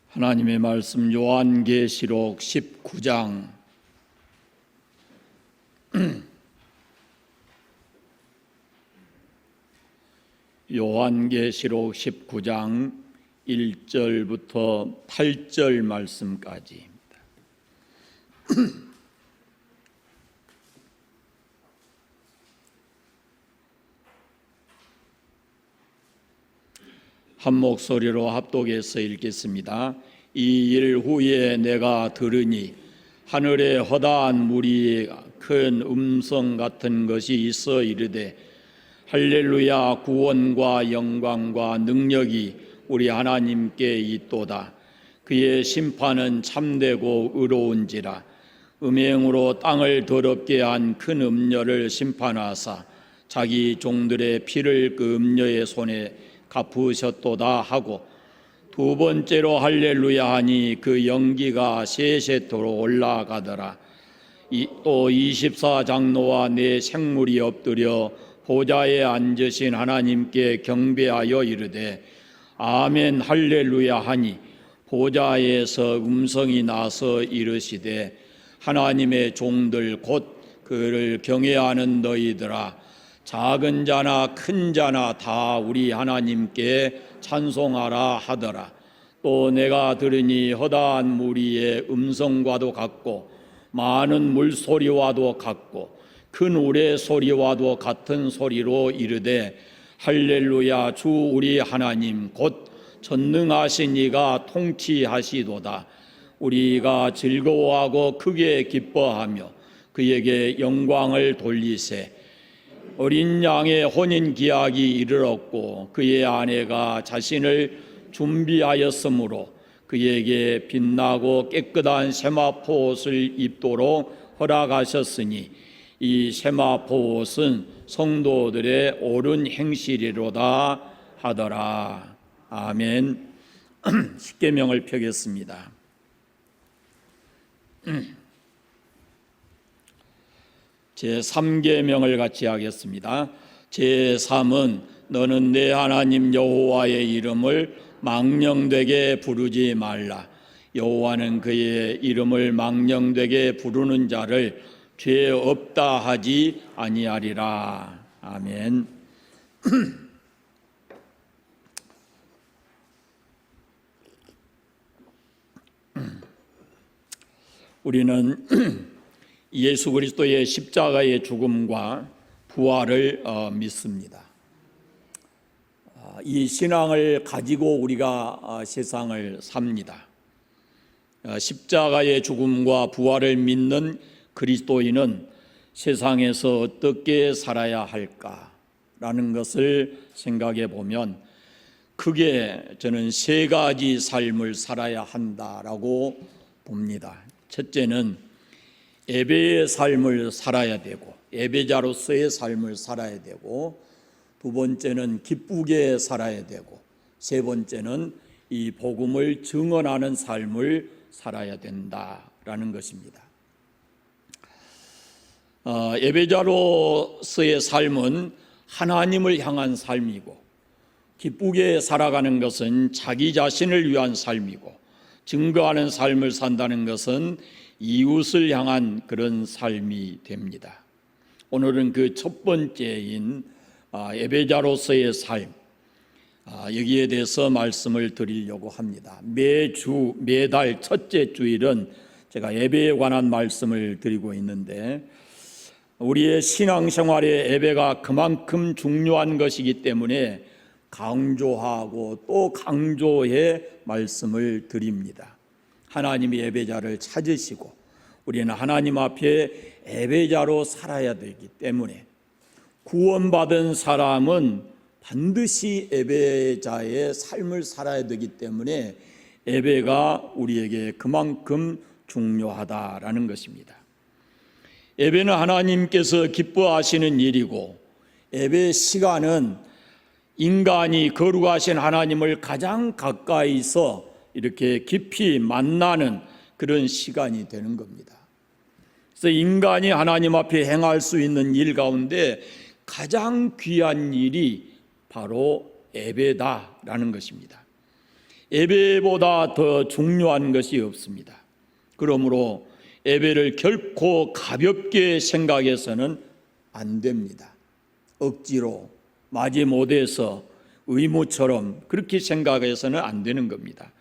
하나님의 말씀 요한계시록 19장 요한계시록 19장 1절부터 8절 말씀까지입니다. 한 목소리로 합독해서 읽겠습니다. 이 일 후에 내가 들으니 하늘에 허다한 무리의 큰 음성 같은 것이 있어 이르되 할렐루야, 구원과 영광과 능력이 우리 하나님께 있도다. 그의 심판은 참되고 의로운지라. 음행으로 땅을 더럽게 한 큰 음녀를 심판하사 자기 종들의 피를 그 음녀의 손에 갚으셨도다 하고, 두 번째로 할렐루야 하니 그 연기가 세세토로 올라가더라. 또 24장로와 네 생물이 엎드려 보좌에 앉으신 하나님께 경배하여 이르되 아멘 할렐루야 하니, 보좌에서 음성이 나서 이르시되 하나님의 종들 곧 그를 경외하는 너희들아, 작은 자나 큰 자나 다 우리 하나님께 찬송하라 하더라. 또 내가 들으니 허다한 무리의 음성과도 같고 많은 물소리와도 같고 큰 우레소리와도 같은 소리로 이르되 할렐루야, 주 우리 하나님 곧 전능하신 이가 통치하시도다. 우리가 즐거워하고 크게 기뻐하며 그에게 영광을 돌리세. 어린 양의 혼인 기약이 이르렀고 그의 아내가 자신을 준비하였으므로 그에게 빛나고 깨끗한 세마포 옷을 입도록 허락하셨으니 이 세마포 옷은 성도들의 옳은 행실이로다 하더라. 아멘. 십계명을 펴겠습니다. 제3계명을 같이 하겠습니다. 제3은 너는 내 하나님 여호와의 이름을 망령되게 부르지 말라. 여호와는 그의 이름을 망령되게 부르는 자를 죄 없다 하지 아니하리라. 아멘. 우리는 예수 그리스도의 십자가의 죽음과 부활을 믿습니다. 이 신앙을 가지고 우리가 세상을 삽니다. 십자가의 죽음과 부활을 믿는 그리스도인은 세상에서 어떻게 살아야 할까라는 것을 생각해 보면 크게 저는 세 가지 삶을 살아야 한다라고 봅니다. 첫째는 예배의 삶을 살아야 되고, 예배자로서의 삶을 살아야 되고, 두 번째는 기쁘게 살아야 되고, 세 번째는 이 복음을 증언하는 삶을 살아야 된다라는 것입니다. 예배자로서의 삶은 하나님을 향한 삶이고, 기쁘게 살아가는 것은 자기 자신을 위한 삶이고, 증거하는 삶을 산다는 것은 이웃을 향한 그런 삶이 됩니다. 오늘은 그 첫 번째인 예배자로서의 삶, 여기에 대해서 말씀을 드리려고 합니다. 매주 매달 첫째 주일은 제가 예배에 관한 말씀을 드리고 있는데, 우리의 신앙생활의 예배가 그만큼 중요한 것이기 때문에 강조하고 또 강조해 말씀을 드립니다. 하나님이 예배자를 찾으시고 우리는 하나님 앞에 예배자로 살아야 되기 때문에, 구원받은 사람은 반드시 예배자의 삶을 살아야 되기 때문에 예배가 우리에게 그만큼 중요하다라는 것입니다. 예배는 하나님께서 기뻐하시는 일이고, 예배 시간은 인간이 거룩하신 하나님을 가장 가까이서 이렇게 깊이 만나는 그런 시간이 되는 겁니다. 그래서 인간이 하나님 앞에 행할 수 있는 일 가운데 가장 귀한 일이 바로 예배다라는 것입니다. 예배보다 더 중요한 것이 없습니다. 그러므로 예배를 결코 가볍게 생각해서는 안 됩니다. 억지로 마지못해서 의무처럼 그렇게 생각해서는 안 되는 겁니다.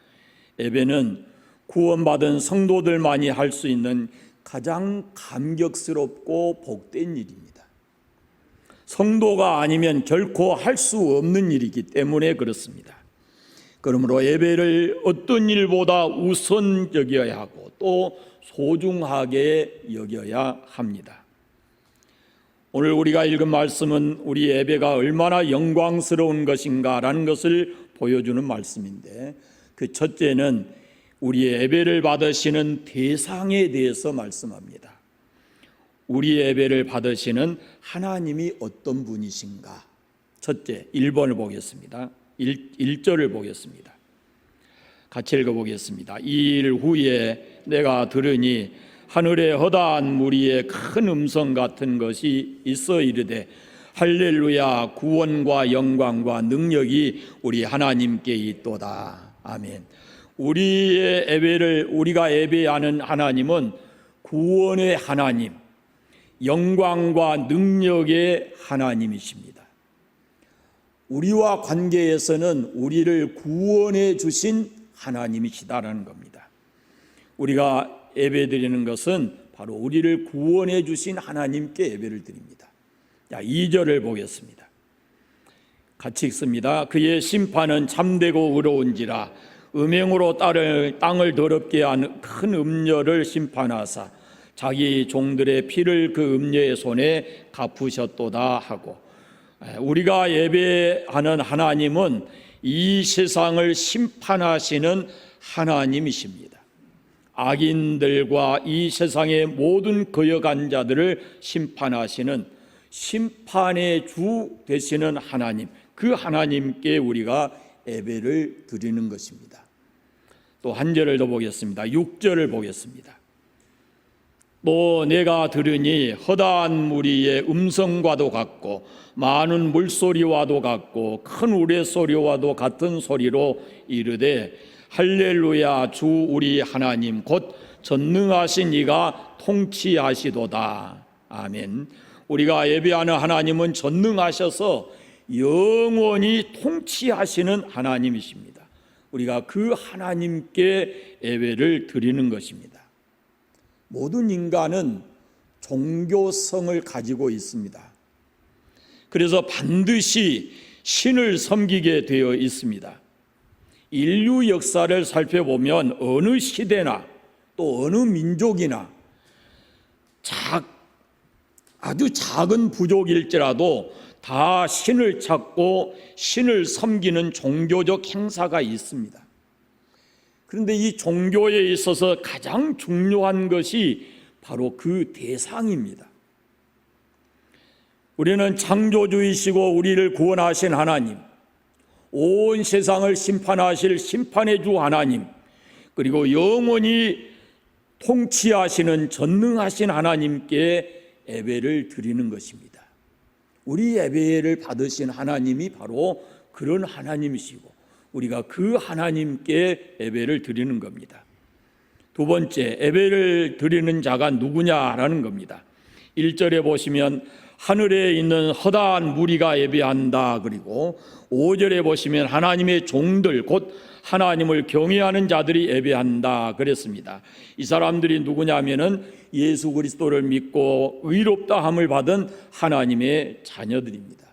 예배는 구원받은 성도들만이 할 수 있는 가장 감격스럽고 복된 일입니다. 성도가 아니면 결코 할 수 없는 일이기 때문에 그렇습니다. 그러므로 예배를 어떤 일보다 우선 여겨야 하고 또 소중하게 여겨야 합니다. 오늘 우리가 읽은 말씀은 우리 예배가 얼마나 영광스러운 것인가라는 것을 보여주는 말씀인데, 그 첫째는 우리의 예배를 받으시는 대상에 대해서 말씀합니다. 우리 예배를 받으시는 하나님이 어떤 분이신가? 첫째, 1번을 보겠습니다. 1절을 보겠습니다. 같이 읽어보겠습니다. 이 일 후에 내가 들으니 하늘에 허다한 무리의 큰 음성 같은 것이 있어 이르되 할렐루야, 구원과 영광과 능력이 우리 하나님께 있도다. 아멘. 우리의 예배를 우리가 예배하는 하나님은 구원의 하나님, 영광과 능력의 하나님이십니다. 우리와 관계에서는 우리를 구원해 주신 하나님이시다라는 겁니다. 우리가 예배드리는 것은 바로 우리를 구원해 주신 하나님께 예배를 드립니다. 자, 2절을 보겠습니다. 같이 읽습니다. 그의 심판은 참되고 의로운지라 음행으로 땅을 더럽게 한 큰 음녀를 심판하사 자기 종들의 피를 그 음녀의 손에 갚으셨도다 하고, 우리가 예배하는 하나님은 이 세상을 심판하시는 하나님이십니다. 악인들과 이 세상의 모든 거역한 자들을 심판하시는 심판의 주 되시는 하나님, 그 하나님께 우리가 예배를 드리는 것입니다. 또 한 절을 더 보겠습니다. 6절을 보겠습니다. 또 내가 들으니 허다한 무리의 음성과도 같고 많은 물소리와도 같고 큰 우레소리와도 같은 소리로 이르되 할렐루야, 주 우리 하나님 곧 전능하신 이가 통치하시도다. 아멘. 우리가 예배하는 하나님은 전능하셔서 영원히 통치하시는 하나님이십니다. 우리가 그 하나님께 예배를 드리는 것입니다. 모든 인간은 종교성을 가지고 있습니다. 그래서 반드시 신을 섬기게 되어 있습니다. 인류 역사를 살펴보면 어느 시대나 또 어느 민족이나 아주 작은 부족일지라도 다 신을 찾고 신을 섬기는 종교적 행사가 있습니다. 그런데 이 종교에 있어서 가장 중요한 것이 바로 그 대상입니다. 우리는 창조주이시고 우리를 구원하신 하나님, 온 세상을 심판하실 심판의 주 하나님, 그리고 영원히 통치하시는 전능하신 하나님께 예배를 드리는 것입니다. 우리 예배를 받으신 하나님이 바로 그런 하나님이시고 우리가 그 하나님께 예배를 드리는 겁니다. 두 번째, 예배를 드리는 자가 누구냐라는 겁니다. 1절에 보시면 하늘에 있는 허다한 무리가 예배한다. 그리고 5절에 보시면 하나님의 종들 곧 하나님을 경외하는 자들이 예배한다 그랬습니다. 이 사람들이 누구냐면은 예수 그리스도를 믿고 의롭다함을 받은 하나님의 자녀들입니다.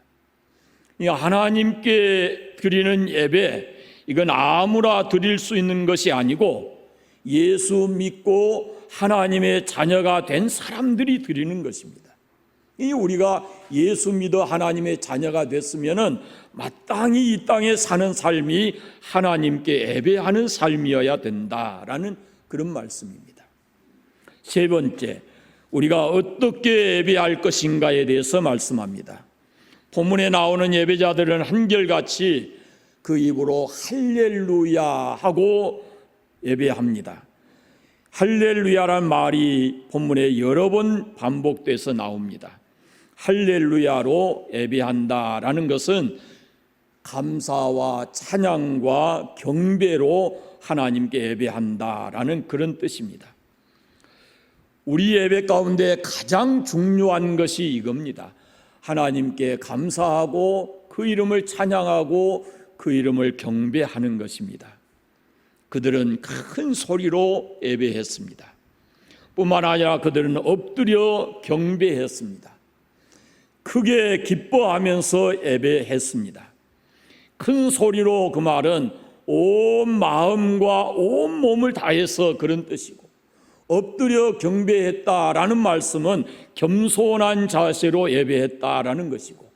하나님께 드리는 예배, 이건 아무나 드릴 수 있는 것이 아니고 예수 믿고 하나님의 자녀가 된 사람들이 드리는 것입니다. 우리가 예수 믿어 하나님의 자녀가 됐으면은 마땅히 이 땅에 사는 삶이 하나님께 예배하는 삶이어야 된다라는 그런 말씀입니다. 세 번째, 우리가 어떻게 예배할 것인가에 대해서 말씀합니다. 본문에 나오는 예배자들은 한결같이 그 입으로 할렐루야 하고 예배합니다. 할렐루야란 말이 본문에 여러 번 반복돼서 나옵니다. 할렐루야로 예배한다라는 것은 감사와 찬양과 경배로 하나님께 예배한다라는 그런 뜻입니다. 우리 예배 가운데 가장 중요한 것이 이겁니다. 하나님께 감사하고 그 이름을 찬양하고 그 이름을 경배하는 것입니다. 그들은 큰 소리로 예배했습니다. 뿐만 아니라 그들은 엎드려 경배했습니다. 크게 기뻐하면서 예배했습니다. 큰 소리로, 그 말은 온 마음과 온 몸을 다해서 그런 뜻이고, 엎드려 경배했다라는 말씀은 겸손한 자세로 예배했다라는 것이고,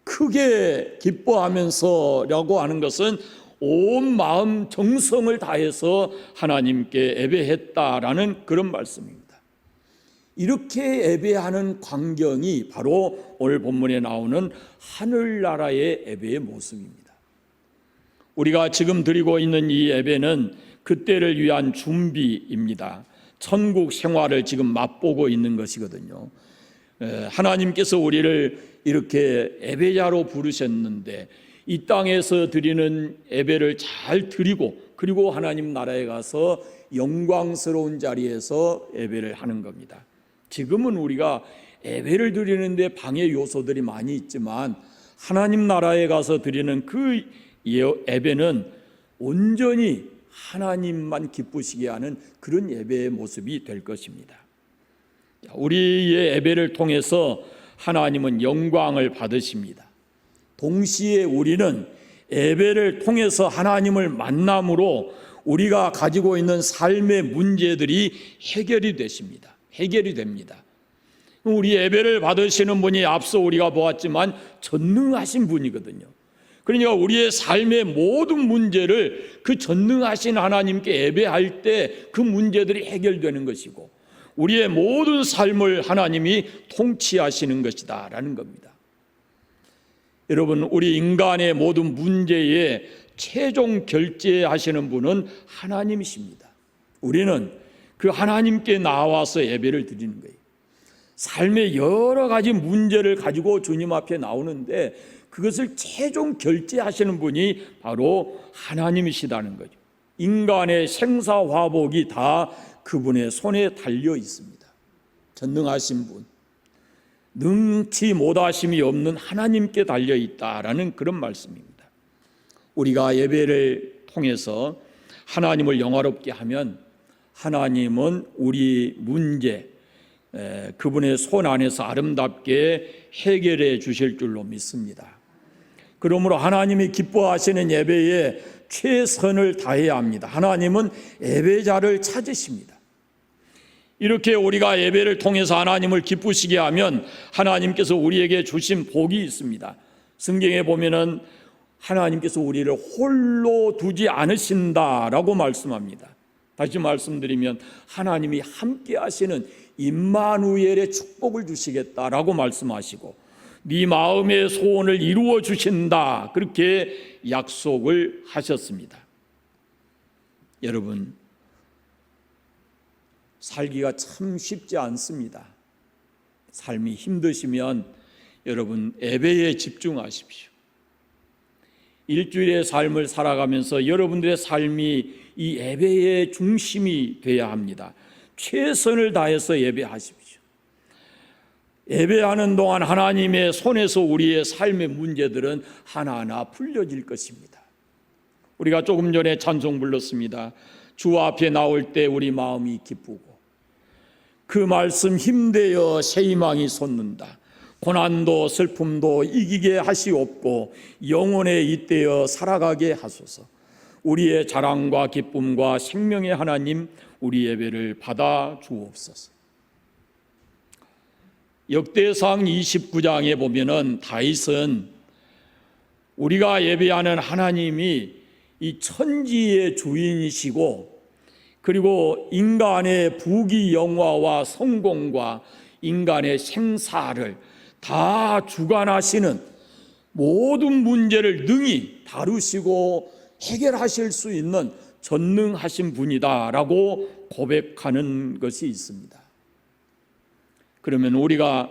크게 기뻐하면서라고 하는 것은 온 마음 정성을 다해서 하나님께 예배했다라는 그런 말씀입니다. 이렇게 예배하는 광경이 바로 오늘 본문에 나오는 하늘나라의 예배의 모습입니다. 우리가 지금 드리고 있는 이 예배는 그때를 위한 준비입니다. 천국 생활을 지금 맛보고 있는 것이거든요. 하나님께서 우리를 이렇게 예배자로 부르셨는데 이 땅에서 드리는 예배를 잘 드리고, 그리고 하나님 나라에 가서 영광스러운 자리에서 예배를 하는 겁니다. 지금은 우리가 예배를 드리는데 방해 요소들이 많이 있지만 하나님 나라에 가서 드리는 그 예배는 온전히 하나님만 기쁘시게 하는 그런 예배의 모습이 될 것입니다. 우리의 예배를 통해서 하나님은 영광을 받으십니다. 동시에 우리는 예배를 통해서 하나님을 만남으로 우리가 가지고 있는 삶의 문제들이 해결이 됩니다. 우리 예배를 받으시는 분이 앞서 우리가 보았지만 전능하신 분이거든요. 그러니까 우리의 삶의 모든 문제를 그 전능하신 하나님께 예배할 때 그 문제들이 해결되는 것이고, 우리의 모든 삶을 하나님이 통치하시는 것이다 라는 겁니다. 여러분, 우리 인간의 모든 문제에 최종 결재하시는 분은 하나님이십니다. 우리는 그 하나님께 나와서 예배를 드리는 거예요. 삶의 여러 가지 문제를 가지고 주님 앞에 나오는데 그것을 최종 결재하시는 분이 바로 하나님이시다는 거죠. 인간의 생사화복이 다 그분의 손에 달려 있습니다. 전능하신 분, 능치 못하심이 없는 하나님께 달려 있다라는 그런 말씀입니다. 우리가 예배를 통해서 하나님을 영화롭게 하면 하나님은 우리 문제, 그분의 손 안에서 아름답게 해결해 주실 줄로 믿습니다. 그러므로 하나님이 기뻐하시는 예배에 최선을 다해야 합니다. 하나님은 예배자를 찾으십니다. 이렇게 우리가 예배를 통해서 하나님을 기쁘시게 하면 하나님께서 우리에게 주신 복이 있습니다. 성경에 보면은 하나님께서 우리를 홀로 두지 않으신다라고 말씀합니다. 다시 말씀드리면 하나님이 함께 하시는 임마누엘의 축복을 주시겠다라고 말씀하시고, 네 마음의 소원을 이루어 주신다, 그렇게 약속을 하셨습니다. 여러분, 살기가 참 쉽지 않습니다. 삶이 힘드시면 여러분 예배에 집중하십시오. 일주일의 삶을 살아가면서 여러분들의 삶이 이 예배의 중심이 되어야 합니다. 최선을 다해서 예배하십시오. 예배하는 동안 하나님의 손에서 우리의 삶의 문제들은 하나하나 풀려질 것입니다. 우리가 조금 전에 찬송 불렀습니다. 주 앞에 나올 때 우리 마음이 기쁘고 그 말씀 힘되어 새 희망이 솟는다. 고난도 슬픔도 이기게 하시옵고 영원에 잇대어 살아가게 하소서. 우리의 자랑과 기쁨과 생명의 하나님, 우리 예배를 받아 주옵소서. 역대상 29장에 보면은 다윗은 우리가 예배하는 하나님이 이 천지의 주인이시고, 그리고 인간의 부귀 영화와 성공과 인간의 생사를 다 주관하시는 모든 문제를 능히 다루시고 해결하실 수 있는 전능하신 분이다라고 고백하는 것이 있습니다. 그러면 우리가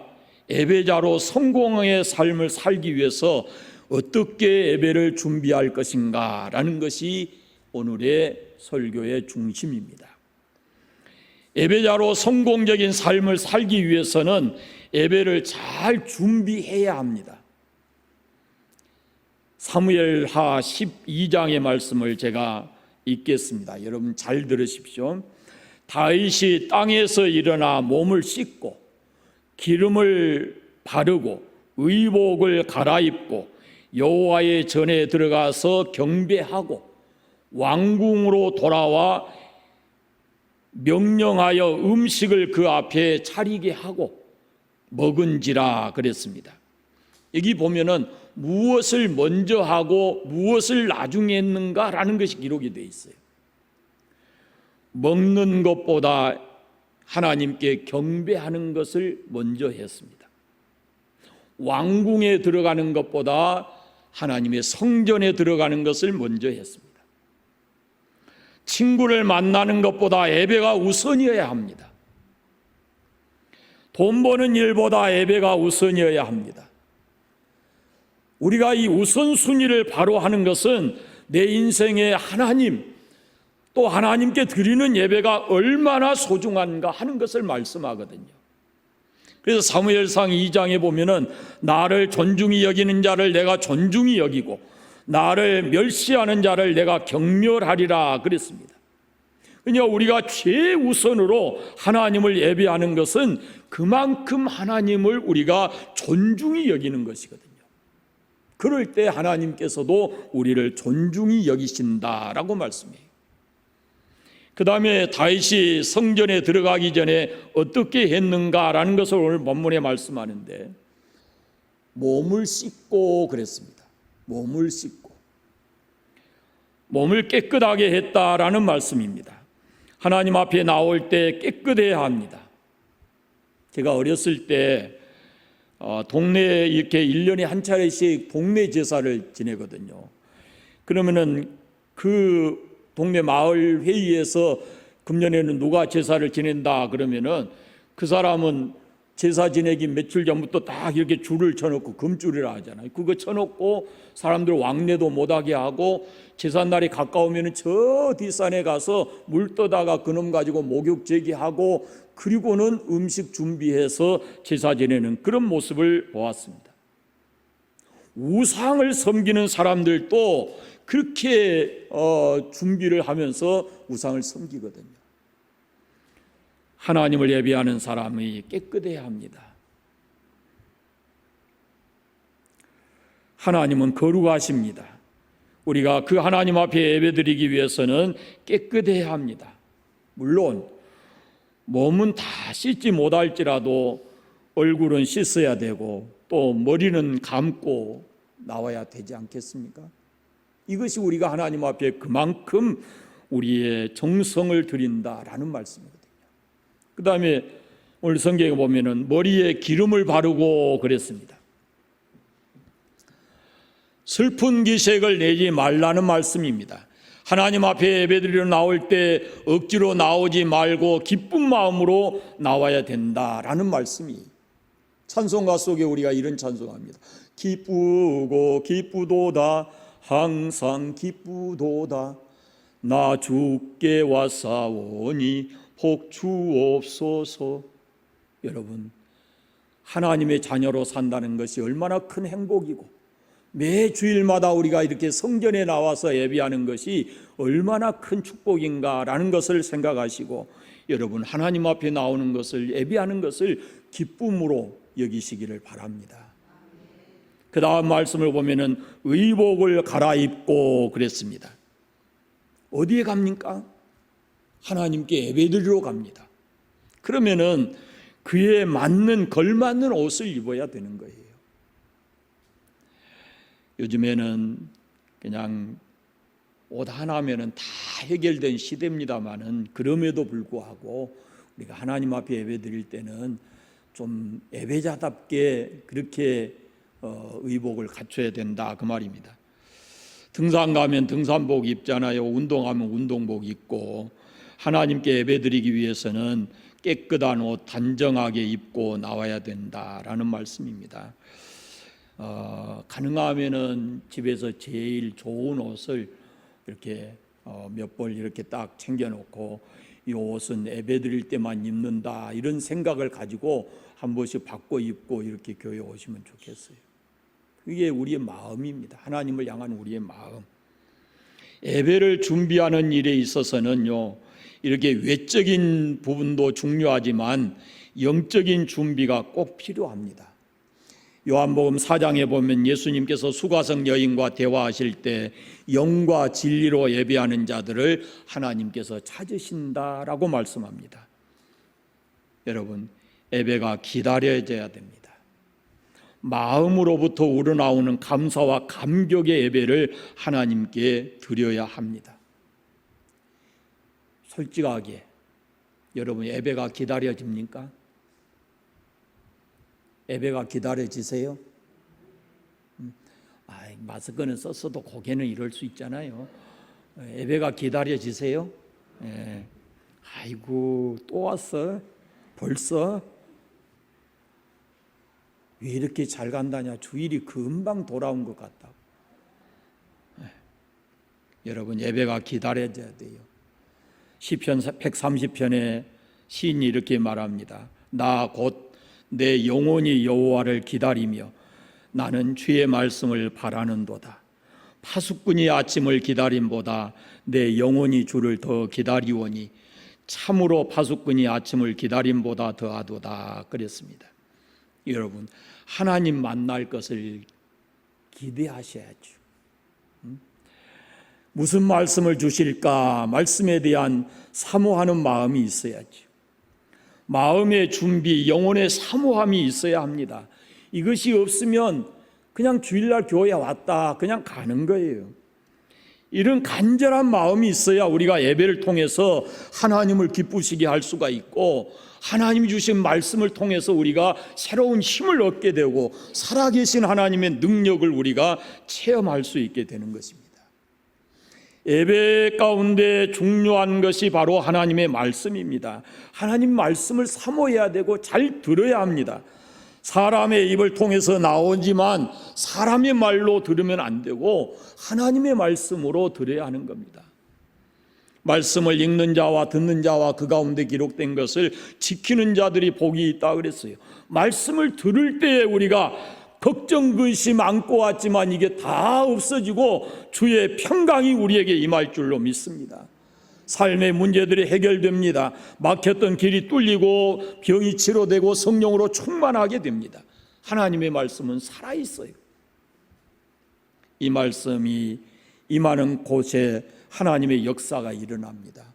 예배자로 성공의 삶을 살기 위해서 어떻게 예배를 준비할 것인가라는 것이 오늘의 설교의 중심입니다. 예배자로 성공적인 삶을 살기 위해서는 예배를 잘 준비해야 합니다. 사무엘하 12장의 말씀을 제가 읽겠습니다. 여러분 잘 들으십시오. 다윗이 땅에서 일어나 몸을 씻고 기름을 바르고 의복을 갈아입고 여호와의 전에 들어가서 경배하고 왕궁으로 돌아와 명령하여 음식을 그 앞에 차리게 하고 먹은지라 그랬습니다. 여기 보면은 무엇을 먼저 하고 무엇을 나중에 했는가라는 것이 기록이 되어 있어요. 먹는 것보다 하나님께 경배하는 것을 먼저 했습니다. 왕궁에 들어가는 것보다 하나님의 성전에 들어가는 것을 먼저 했습니다. 친구를 만나는 것보다 예배가 우선이어야 합니다. 돈 버는 일보다 예배가 우선이어야 합니다. 우리가 이 우선순위를 바로 하는 것은 내 인생의 하나님, 또 하나님께 드리는 예배가 얼마나 소중한가 하는 것을 말씀하거든요. 그래서 사무엘상 2장에 보면은 나를 존중히 여기는 자를 내가 존중히 여기고 나를 멸시하는 자를 내가 경멸하리라 그랬습니다. 그러니까 우리가 최우선으로 하나님을 예배하는 것은 그만큼 하나님을 우리가 존중히 여기는 것이거든요. 그럴 때 하나님께서도 우리를 존중히 여기신다라고 말씀해요. 그 다음에 다윗이 성전에 들어가기 전에 어떻게 했는가라는 것을 오늘 본문에 말씀하는데 몸을 씻고 그랬습니다. 몸을 씻고 몸을 깨끗하게 했다라는 말씀입니다. 하나님 앞에 나올 때 깨끗해야 합니다. 제가 어렸을 때 동네에 이렇게 1년에 한 차례씩 동네 제사를 지내거든요. 그러면은 그 동네 마을 회의에서 금년에는 누가 제사를 지낸다 그러면은 그 사람은 제사 지내기 며칠 전부터 딱 이렇게 줄을 쳐놓고 금줄이라 하잖아요. 그거 쳐놓고 사람들 왕래도 못하게 하고 제삿날이 가까우면 저 뒷산에 가서 물 떠다가 그놈 가지고 목욕 제기하고 그리고는 음식 준비해서 제사 지내는 그런 모습을 보았습니다. 우상을 섬기는 사람들도 그렇게 준비를 하면서 우상을 섬기거든요. 하나님을 예배하는 사람이 깨끗해야 합니다. 하나님은 거룩하십니다. 우리가 그 하나님 앞에 예배드리기 위해서는 깨끗해야 합니다. 물론 몸은 다 씻지 못할지라도 얼굴은 씻어야 되고 또 머리는 감고 나와야 되지 않겠습니까? 이것이 우리가 하나님 앞에 그만큼 우리의 정성을 드린다라는 말씀이거든요. 그 다음에 오늘 성경에 보면은 머리에 기름을 바르고 그랬습니다. 슬픈 기색을 내지 말라는 말씀입니다. 하나님 앞에 예배드리러 나올 때 억지로 나오지 말고 기쁜 마음으로 나와야 된다라는 말씀이 찬송가 속에 우리가 이런 찬송합니다. 기쁘고 기쁘도다 항상 기쁘도다 나 주께 왔사오니 복 주옵소서. 여러분, 하나님의 자녀로 산다는 것이 얼마나 큰 행복이고 매 주일마다 우리가 이렇게 성전에 나와서 예배하는 것이 얼마나 큰 축복인가라는 것을 생각하시고 여러분 하나님 앞에 나오는 것을 예배하는 것을 기쁨으로 여기시기를 바랍니다. 그 다음 말씀을 보면은 의복을 갈아입고 그랬습니다. 어디에 갑니까? 하나님께 예배드리러 갑니다. 그러면은 그에 맞는 걸맞는 옷을 입어야 되는 거예요. 요즘에는 그냥 옷 하나면은 다 해결된 시대입니다만은 그럼에도 불구하고 우리가 하나님 앞에 예배드릴 때는 좀 예배자답게 그렇게 의복을 갖춰야 된다 그 말입니다. 등산 가면 등산복 입잖아요. 운동하면 운동복 입고 하나님께 예배드리기 위해서는 깨끗한 옷 단정하게 입고 나와야 된다라는 말씀입니다. 가능하면은 집에서 제일 좋은 옷을 이렇게 몇 벌 이렇게 딱 챙겨놓고 이 옷은 예배드릴 때만 입는다 이런 생각을 가지고 한 번씩 바꿔 입고 이렇게 교회 오시면 좋겠어요. 그게 우리의 마음입니다. 하나님을 향한 우리의 마음. 예배를 준비하는 일에 있어서는요, 이렇게 외적인 부분도 중요하지만 영적인 준비가 꼭 필요합니다. 요한복음 4장에 보면 예수님께서 수가성 여인과 대화하실 때 영과 진리로 예배하는 자들을 하나님께서 찾으신다라고 말씀합니다. 여러분, 예배가 기다려져야 됩니다. 마음으로부터 우러나오는 감사와 감격의 예배를 하나님께 드려야 합니다. 솔직하게 여러분, 예배가 기다려집니까? 예배가 기다려지세요? 마스크는 썼어도 고개는 이럴 수 있잖아요. 예배가 기다려지세요? 예. 아이고, 또 왔어? 벌써? 왜 이렇게 잘 간다냐? 주일이 금방 돌아온 것 같다고. 여러분, 예배가 기다려져야 돼요. 시편 130편에 시인이 이렇게 말합니다. 나 곧 내 영혼이 여호와를 기다리며 나는 주의 말씀을 바라는도다. 파수꾼이 아침을 기다림보다 내 영혼이 주를 더 기다리오니 참으로 파수꾼이 아침을 기다림보다 더하도다 그랬습니다. 여러분, 하나님 만날 것을 기대하셔야죠. 무슨 말씀을 주실까? 말씀에 대한 사모하는 마음이 있어야죠. 마음의 준비, 영혼의 사모함이 있어야 합니다. 이것이 없으면 그냥 주일날 교회에 왔다 그냥 가는 거예요. 이런 간절한 마음이 있어야 우리가 예배를 통해서 하나님을 기쁘시게 할 수가 있고, 하나님이 주신 말씀을 통해서 우리가 새로운 힘을 얻게 되고 살아계신 하나님의 능력을 우리가 체험할 수 있게 되는 것입니다. 예배 가운데 중요한 것이 바로 하나님의 말씀입니다. 하나님 말씀을 사모해야 되고 잘 들어야 합니다. 사람의 입을 통해서 나오지만 사람의 말로 들으면 안 되고 하나님의 말씀으로 들어야 하는 겁니다. 말씀을 읽는 자와 듣는 자와 그 가운데 기록된 것을 지키는 자들이 복이 있다 그랬어요. 말씀을 들을 때에 우리가 걱정 근심 안고 왔지만 이게 다 없어지고 주의 평강이 우리에게 임할 줄로 믿습니다. 삶의 문제들이 해결됩니다. 막혔던 길이 뚫리고 병이 치료되고 성령으로 충만하게 됩니다. 하나님의 말씀은 살아있어요. 이 말씀이 임하는 곳에 하나님의 역사가 일어납니다.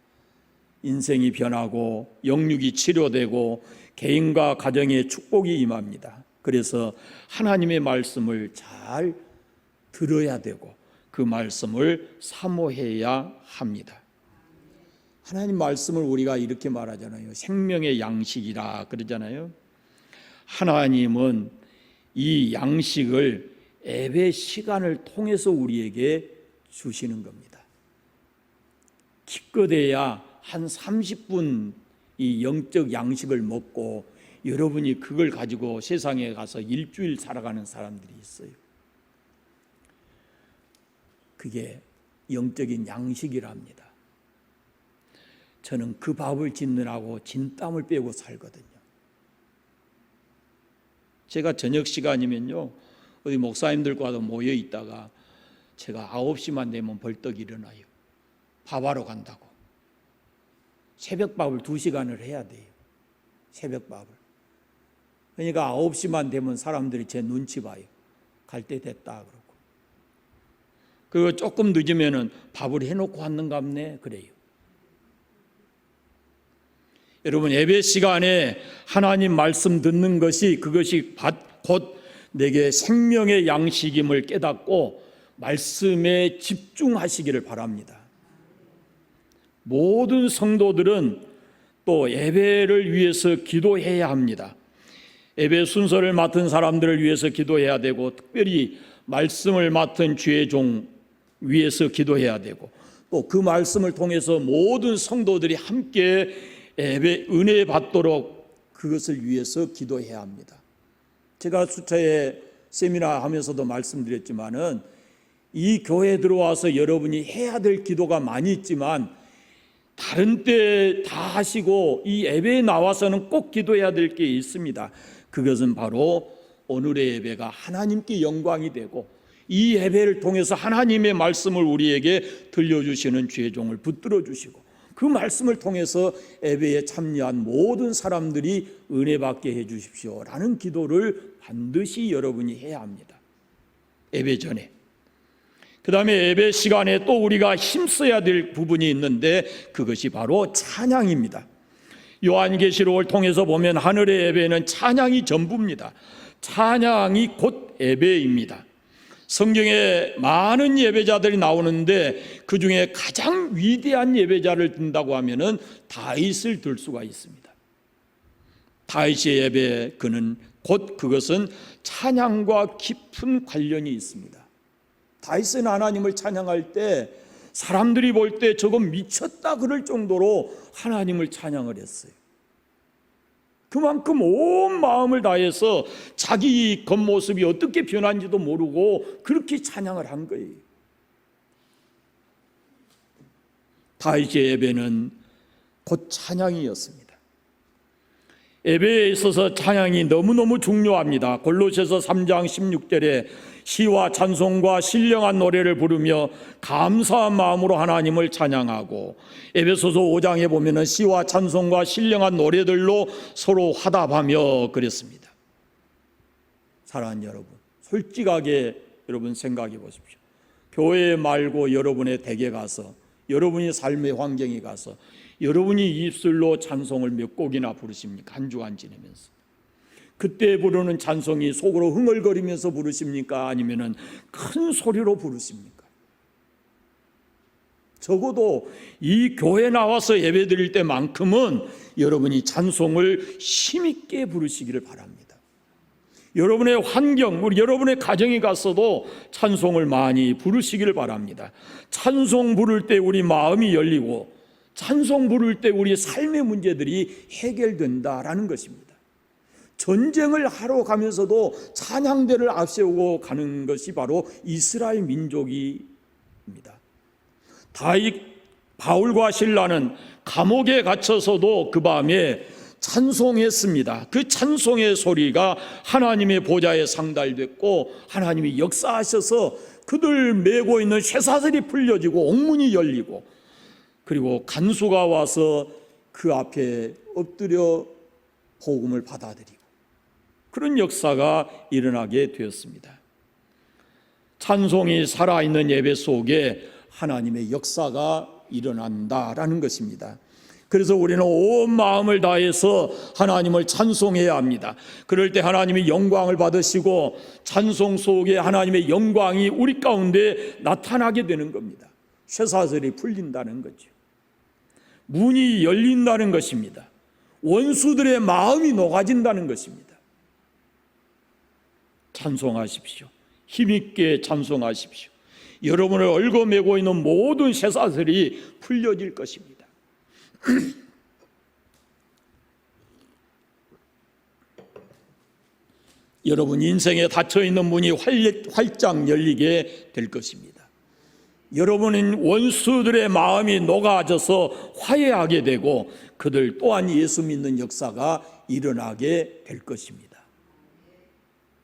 인생이 변하고 영육이 치료되고 개인과 가정의 축복이 임합니다. 그래서 하나님의 말씀을 잘 들어야 되고 그 말씀을 사모해야 합니다. 하나님 말씀을 우리가 이렇게 말하잖아요. 생명의 양식이라 그러잖아요. 하나님은 이 양식을 예배 시간을 통해서 우리에게 주시는 겁니다. 기껏해야 한 30분 이 영적 양식을 먹고 여러분이 그걸 가지고 세상에 가서 일주일 살아가는 사람들이 있어요. 그게 영적인 양식이랍니다. 저는 그 밥을 짓느라고 진땀을 빼고 살거든요. 제가 저녁 시간이면요, 어디 목사님들과도 모여 있다가 제가 9시만 되면 벌떡 일어나요. 밥하러 간다고. 새벽밥을 2시간을 해야 돼요. 새벽밥을. 그러니까 9시만 되면 사람들이 제 눈치 봐요. 갈 때 됐다 그러고. 그리고 조금 늦으면은 밥을 해놓고 왔는갑네 그래요. 여러분, 예배 시간에 하나님 말씀 듣는 것이 그것이 곧 내게 생명의 양식임을 깨닫고 말씀에 집중하시기를 바랍니다. 모든 성도들은 또 예배를 위해서 기도해야 합니다. 예배 순서를 맡은 사람들을 위해서 기도해야 되고, 특별히 말씀을 맡은 주의 종 위해서 기도해야 되고, 또 그 말씀을 통해서 모든 성도들이 함께 예배 은혜 받도록 그것을 위해서 기도해야 합니다. 제가 수차에 세미나 하면서도 말씀드렸지만은 이 교회에 들어와서 여러분이 해야 될 기도가 많이 있지만 다른 때 다 하시고 이 예배에 나와서는 꼭 기도해야 될 게 있습니다. 그것은 바로 오늘의 예배가 하나님께 영광이 되고 이 예배를 통해서 하나님의 말씀을 우리에게 들려주시는 주의 종을 붙들어 주시고 그 말씀을 통해서 예배에 참여한 모든 사람들이 은혜 받게 해 주십시오라는 기도를 반드시 여러분이 해야 합니다. 예배 전에. 그 다음에 예배 시간에 또 우리가 힘써야 될 부분이 있는데 그것이 바로 찬양입니다. 요한계시록을 통해서 보면 하늘의 예배는 찬양이 전부입니다. 찬양이 곧 예배입니다. 성경에 많은 예배자들이 나오는데 그 중에 가장 위대한 예배자를 든다고 하면은 다윗을 들 수가 있습니다. 다윗의 예배 그것은 찬양과 깊은 관련이 있습니다. 다윗은 하나님을 찬양할 때 사람들이 볼 때 저거 미쳤다 그럴 정도로 하나님을 찬양을 했어요. 그만큼 온 마음을 다해서 자기 겉모습이 어떻게 변한지도 모르고 그렇게 찬양을 한 거예요. 다윗의 예배는 곧 찬양이었습니다. 예배에 있어서 찬양이 너무너무 중요합니다. 골로새서 3장 16절에 시와 찬송과 신령한 노래를 부르며 감사한 마음으로 하나님을 찬양하고, 에베소서 5장에 보면은 시와 찬송과 신령한 노래들로 서로 화답하며 그랬습니다. 사랑하는 여러분, 솔직하게 여러분 생각해 보십시오. 교회 말고 여러분의 댁에 가서, 여러분의 삶의 환경에 가서 여러분이 입술로 찬송을 몇 곡이나 부르십니까? 한 주간 지내면서. 그때 부르는 찬송이 속으로 흥얼거리면서 부르십니까? 아니면은 큰 소리로 부르십니까? 적어도 이 교회 나와서 예배 드릴 때만큼은 여러분이 찬송을 힘있게 부르시기를 바랍니다. 여러분의 환경, 우리 여러분의 가정에 가서도 찬송을 많이 부르시기를 바랍니다. 찬송 부를 때 우리 마음이 열리고 찬송 부를 때 우리 삶의 문제들이 해결된다라는 것입니다. 전쟁을 하러 가면서도 찬양대를 앞세우고 가는 것이 바로 이스라엘 민족입니다. 다윗, 바울과 실라는 감옥에 갇혀서도 그 밤에 찬송했습니다. 그 찬송의 소리가 하나님의 보좌에 상달됐고 하나님이 역사하셔서 그들 메고 있는 쇠사슬이 풀려지고 옥문이 열리고 그리고 간수가 와서 그 앞에 엎드려 복음을 받아들이고 그런 역사가 일어나게 되었습니다. 찬송이 살아있는 예배 속에 하나님의 역사가 일어난다라는 것입니다. 그래서 우리는 온 마음을 다해서 하나님을 찬송해야 합니다. 그럴 때 하나님이 영광을 받으시고 찬송 속에 하나님의 영광이 우리 가운데 나타나게 되는 겁니다. 쇠사슬이 풀린다는 거죠. 문이 열린다는 것입니다. 원수들의 마음이 녹아진다는 것입니다. 찬송하십시오. 힘있게 찬송하십시오. 여러분을 얽어매고 있는 모든 쇠사슬이 풀려질 것입니다. 여러분 인생에 닫혀있는 문이 활짝 열리게 될 것입니다. 여러분은 원수들의 마음이 녹아져서 화해하게 되고 그들 또한 예수 믿는 역사가 일어나게 될 것입니다.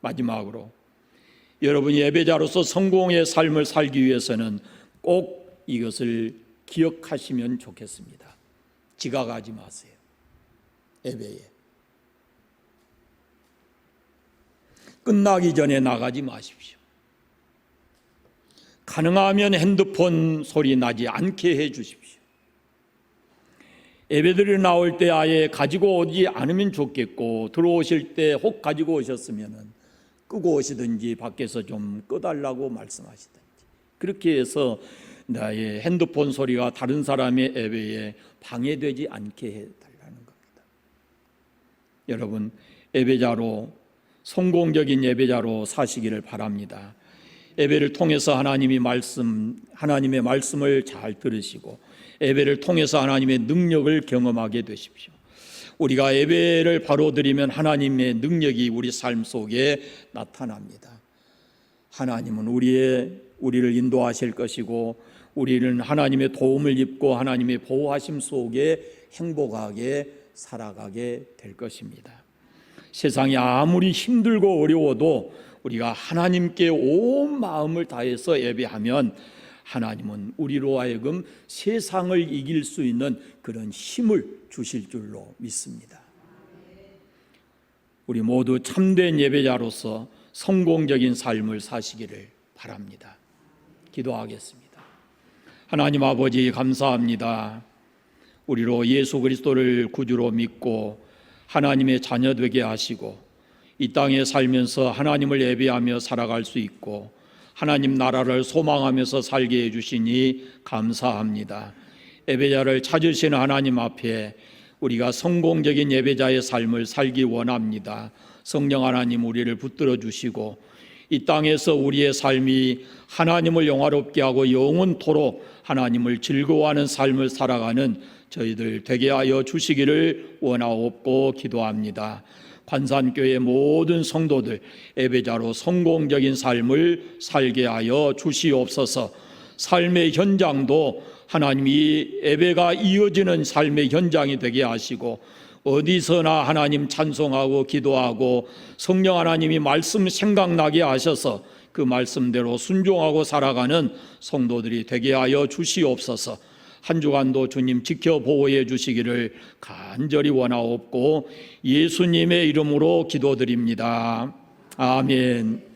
마지막으로 여러분이 예배자로서 성공의 삶을 살기 위해서는 꼭 이것을 기억하시면 좋겠습니다. 지각하지 마세요. 예배에 끝나기 전에 나가지 마십시오. 가능하면 핸드폰 소리 나지 않게 해 주십시오. 예배드리러 나올 때 아예 가지고 오지 않으면 좋겠고 들어오실 때 혹 가지고 오셨으면 끄고 오시든지 밖에서 좀 꺼달라고 말씀하시든지 그렇게 해서 나의 핸드폰 소리가 다른 사람의 예배에 방해되지 않게 해달라는 겁니다. 여러분 예배자로 성공적인 예배자로 사시기를 바랍니다. 예배를 통해서 하나님의 말씀을 잘 들으시고 예배를 통해서 하나님의 능력을 경험하게 되십시오. 우리가 예배를 바로 드리면 하나님의 능력이 우리 삶 속에 나타납니다. 하나님은 우리를 인도하실 것이고 우리는 하나님의 도움을 입고 하나님의 보호하심 속에 행복하게 살아가게 될 것입니다. 세상이 아무리 힘들고 어려워도 우리가 하나님께 온 마음을 다해서 예배하면 하나님은 우리로 하여금 세상을 이길 수 있는 그런 힘을 주실 줄로 믿습니다. 우리 모두 참된 예배자로서 성공적인 삶을 사시기를 바랍니다. 기도하겠습니다. 하나님 아버지, 감사합니다. 우리로 예수 그리스도를 구주로 믿고 하나님의 자녀 되게 하시고 이 땅에 살면서 하나님을 예배하며 살아갈 수 있고 하나님 나라를 소망하면서 살게 해주시니 감사합니다. 예배자를 찾으시는 하나님 앞에 우리가 성공적인 예배자의 삶을 살기 원합니다. 성령 하나님, 우리를 붙들어 주시고 이 땅에서 우리의 삶이 하나님을 영화롭게 하고 영원토록 하나님을 즐거워하는 삶을 살아가는 저희들 되게 하여 주시기를 원하옵고 기도합니다. 관산교회 모든 성도들 예배자로 성공적인 삶을 살게 하여 주시옵소서. 삶의 현장도 하나님이 예배가 이어지는 삶의 현장이 되게 하시고 어디서나 하나님 찬송하고 기도하고 성령 하나님이 말씀 생각나게 하셔서 그 말씀대로 순종하고 살아가는 성도들이 되게 하여 주시옵소서. 한 주간도 주님 지켜 보호해 주시기를 간절히 원하옵고 예수님의 이름으로 기도드립니다. 아멘.